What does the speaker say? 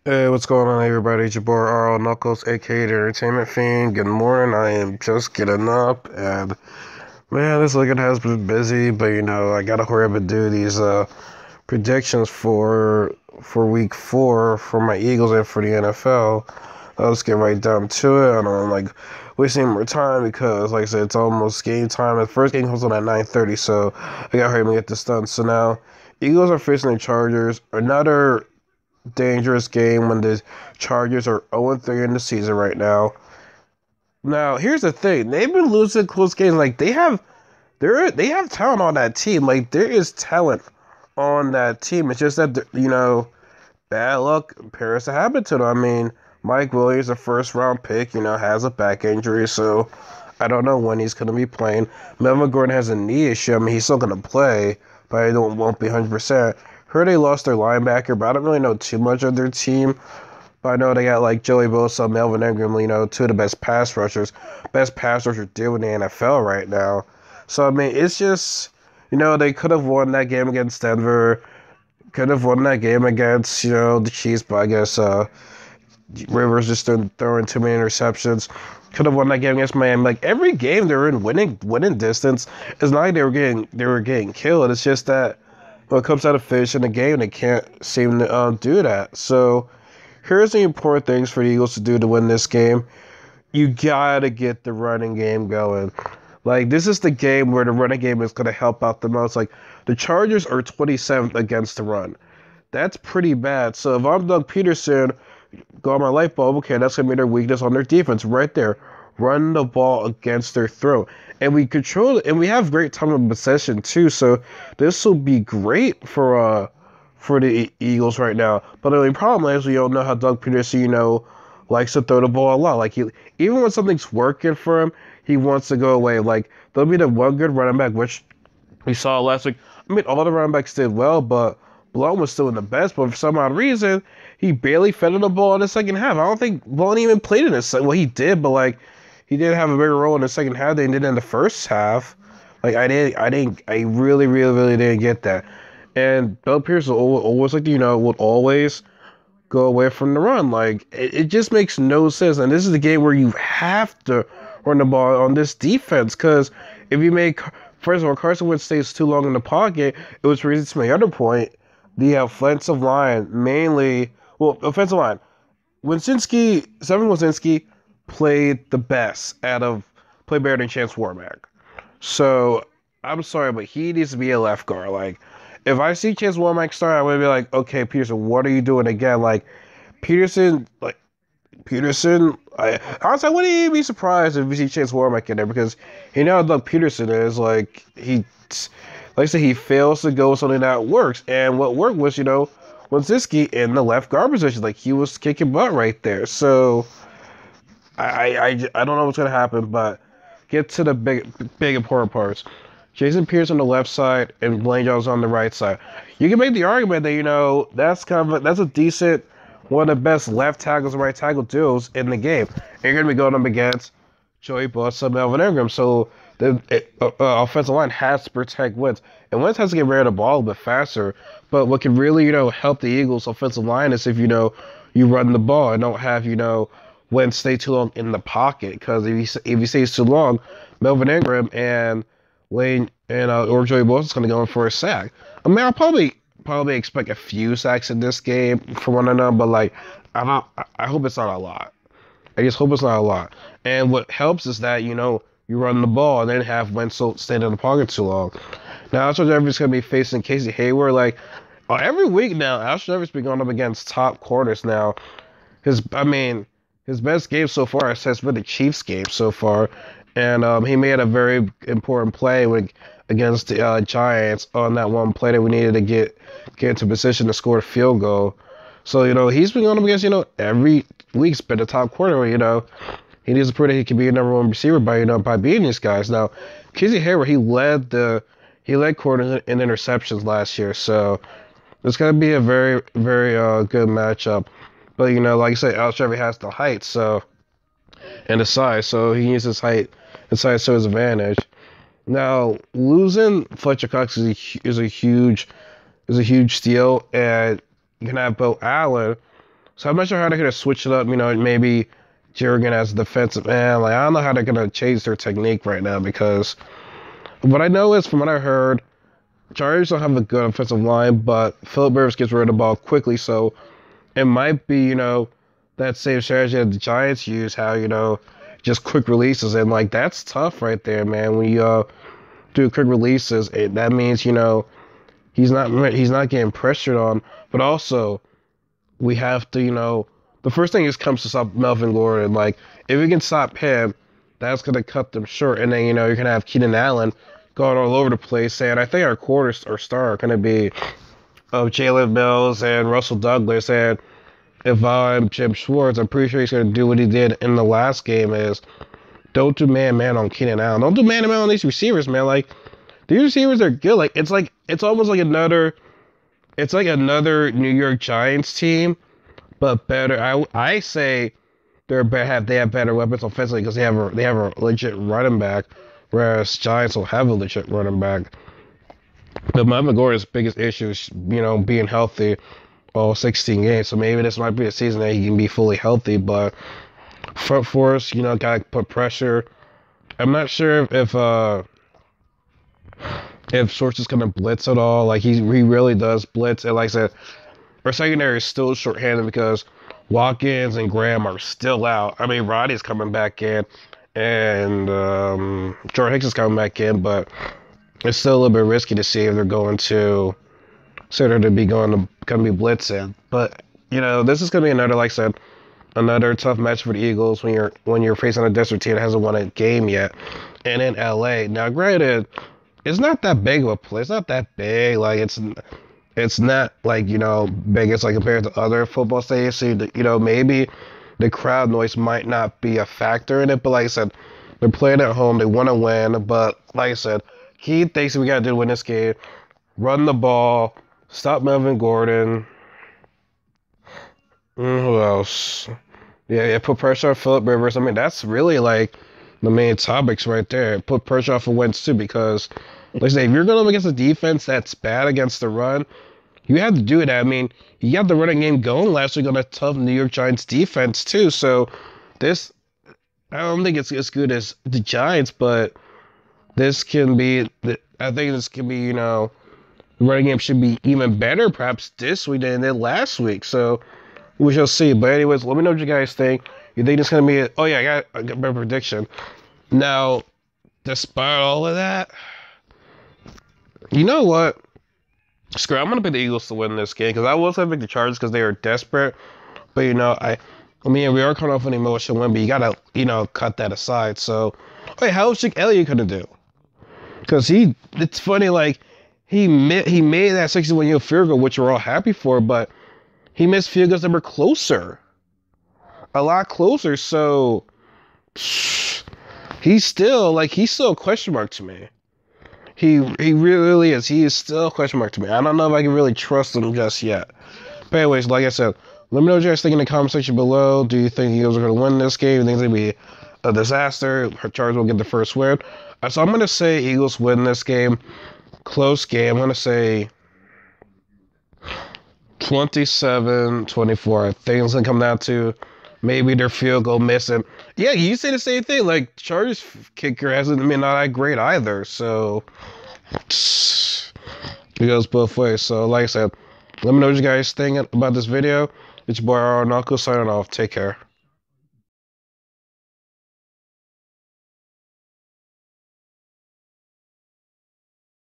Hey, what's going on, everybody? It's your boy Arl Knuckles, aka the Entertainment Fiend. Good morning. I am just getting up, and man, this weekend has been busy. But I gotta hurry up and do these predictions for Week 4 for my Eagles and for the NFL. Let's get right down to it. I don't like wasting more time because, like I said, it's almost game time. The first game comes on at 9:30, so I gotta hurry up and get this done. So now, Eagles are facing the Chargers. Another dangerous game when the Chargers are 0-3 in the season right now. Now, here's the thing: they've been losing close games. Like they have talent on that team. Like there is talent on that team. It's just that bad luck appears to happen to them. I mean, Mike Williams, a first round pick, has a back injury, so I don't know when he's gonna be playing. Melvin Gordon has a knee issue. I mean, he's still gonna play, but I don't won't be 100%. Heard they lost their linebacker, but I don't really know too much of their team. But I know they got like Joey Bosa, Melvin Ingram, two of the best pass rushers do in the NFL right now. So I mean, it's just they could have won that game against Denver, could have won that game against the Chiefs, but I guess Rivers just throwing too many interceptions. Could have won that game against Miami. Like every game they were in winning distance. It's not like they were getting killed. It's just that when it comes out of finishing the game, they can't seem to do that. So here's the important things for the Eagles to do to win this game. You gotta get the running game going. Like this is the game where the running game is gonna help out the most. Like the Chargers are 27th against the run. That's pretty bad. So if I'm Doug Peterson, got my light bulb. Okay, that's gonna be their weakness on their defense right there. Run the ball against their throat, and we control it, and we have great time of possession too. So this will be great for the Eagles right now. But the only problem is we don't know how Doug Peterson, likes to throw the ball a lot. Like he, even when something's working for him, he wants to go away. Like there'll be the one good running back, which we saw last week. I mean, all the running backs did well, but Blount was still in the best. But for some odd reason, he barely fed the ball in the second half. I don't think Blount even played in the second. Well, he did, but like he didn't have a bigger role in the second half than he did in the first half. Like I really, really, really didn't get that. And Bill Pierce will always like would always go away from the run. Like it just makes no sense. And this is the game where you have to run the ball on this defense because if you make first of all Carson Wentz stays too long in the pocket, it was reason to my other point. The offensive line mainly offensive line. Seven Winsinski played the best played better than Chance Warmack. So I'm sorry, but he needs to be a left guard. Like if I see Chance Warmack start, I'm gonna be like, okay, Peterson, what are you doing again? Like Peterson. I wouldn't even be surprised if we see Chance Warmack in there because you know how Doug Peterson is. Like I said, he fails to go with something that works, and what worked was Winsinski in the left guard position. Like he was kicking butt right there. So I don't know what's gonna happen, but get to the big important parts. Jason Pierce on the left side and Blaine Jones on the right side. You can make the argument that that's a decent one of the best left tackles and right tackle duos in the game. And you're gonna be going up against Joey Bosa, Melvin Ingram. So the offensive line has to protect Wentz, and Wentz has to get rid of the ball a bit faster. But what can really help the Eagles' offensive line is if you run the ball and don't have Wentz stay too long in the pocket because if he stays too long, Melvin Ingram and Lane and or Joey Bosa is going to go in for a sack. I mean, I'll probably expect a few sacks in this game from one another, but like I hope it's not a lot. I just hope it's not a lot. And what helps is that you run the ball and then have Wentz stand in the pocket too long. Now Alshon Jeffery's going to be facing Casey Hayward like every week now. Alshon Jeffery's been going up against top corners now. His best game so far has been the Chiefs game so far, and he made a very important play against the Giants on that one play that we needed to get into position to score a field goal. So he's been going up against every week's been the top corner. He needs to prove that he can be a number one receiver by beating these guys. Now, Casey Hayward he led corners in interceptions last year, so it's gonna be a very very good matchup. But like I said, Alshon Jeffery has the height, and the size, so he uses his height and size to his advantage. Now losing Fletcher Cox is a huge steal, and you can have Bo Allen. So I'm not sure how they're gonna switch it up. You know, maybe Jurgen as a defensive man. Like I don't know how they're gonna change their technique right now because what I know is from what I heard, Chargers don't have a good offensive line, but Philip Rivers gets rid of the ball quickly, so it might be, you know, that same strategy that the Giants use, how, you know, just quick releases, and like that's tough right there, man. When you do quick releases, that means, you know, he's not getting pressured on, but also we have to, you know, the first thing is comes to stop Melvin Gordon. Like if we can stop him, that's gonna cut them short, and then you know you're gonna have Keenan Allen going all over the place, and I think our quarters or star are gonna be of Jalen Mills and Russell Douglas, and if I'm Jim Schwartz, I'm pretty sure he's gonna do what he did in the last game is don't do man on Keenan Allen, don't do man on these receivers, man. Like these receivers are good. Like it's almost like another New York Giants team, but better. I say they have better weapons offensively because they have a legit running back, whereas Giants will have a legit running back. But Melvin Gordon's biggest issue is, you know, being healthy all 16 games. So maybe this might be a season that he can be fully healthy. But front force, you know, gotta put pressure. I'm not sure if Schwartz is gonna blitz at all. Like he really does blitz, and like I said, our secondary is still shorthanded because Watkins and Graham are still out. I mean, Roddy's coming back in, and Jordan Hicks is coming back in, but it's still a little bit risky to see if they're going to be blitzing. But you know, this is gonna be another, like I said, another tough match for the Eagles when you're facing a desert team that hasn't won a game yet, and in LA. Now, granted, it's not that big of a place. It's not that big. Like it's not like, you know, big. It's like compared to other football stadiums. So, you know, maybe the crowd noise might not be a factor in it. But like I said, they're playing at home. They want to win. But like I said, key things we got to do to win this game: run the ball, stop Melvin Gordon. Who else? Yeah, put pressure on Philip Rivers. I mean, that's really like the main topics right there. Put pressure off of Wentz too, because like I say, if you're going up against a defense that's bad against the run, you have to do it. I mean, you got the running game going last week on a tough New York Giants defense too. So this, I don't think it's as good as the Giants, but this can be. I think this can be. You know, the running game should be even better perhaps this week than it did last week. So we shall see. But anyways, let me know what you guys think. You think it's gonna be? Oh yeah, I got my prediction. Now, despite all of that, you know what? Screw it, I'm gonna pick the Eagles to win this game because I was gonna pick the Chargers because they are desperate. But you know, I mean, we are coming off an emotional win, but you gotta, you know, cut that aside. So, wait, how is Jake Elliott gonna do? Because it's funny, like he made that 61-yard field goal, which we're all happy for, but he missed field goals that were closer, a lot closer. So he's still a question mark to me. He really is. He is still a question mark to me. I don't know if I can really trust him just yet. But anyways, like I said, let me know what you guys think in the comment section below. Do you think the Eagles are going to win this game? Do you think it's going to be a disaster? Chargers will get the first win. So I'm going to say Eagles win this game. Close game. I'm going to say 27-24. I think it's going to come down to maybe their field goal missing. Yeah, you say the same thing. Like, Chargers kicker hasn't been not that great either. So, it goes both ways. So, like I said, let me know what you guys think about this video. It's your boy, RL Knuckles, signing off. Take care.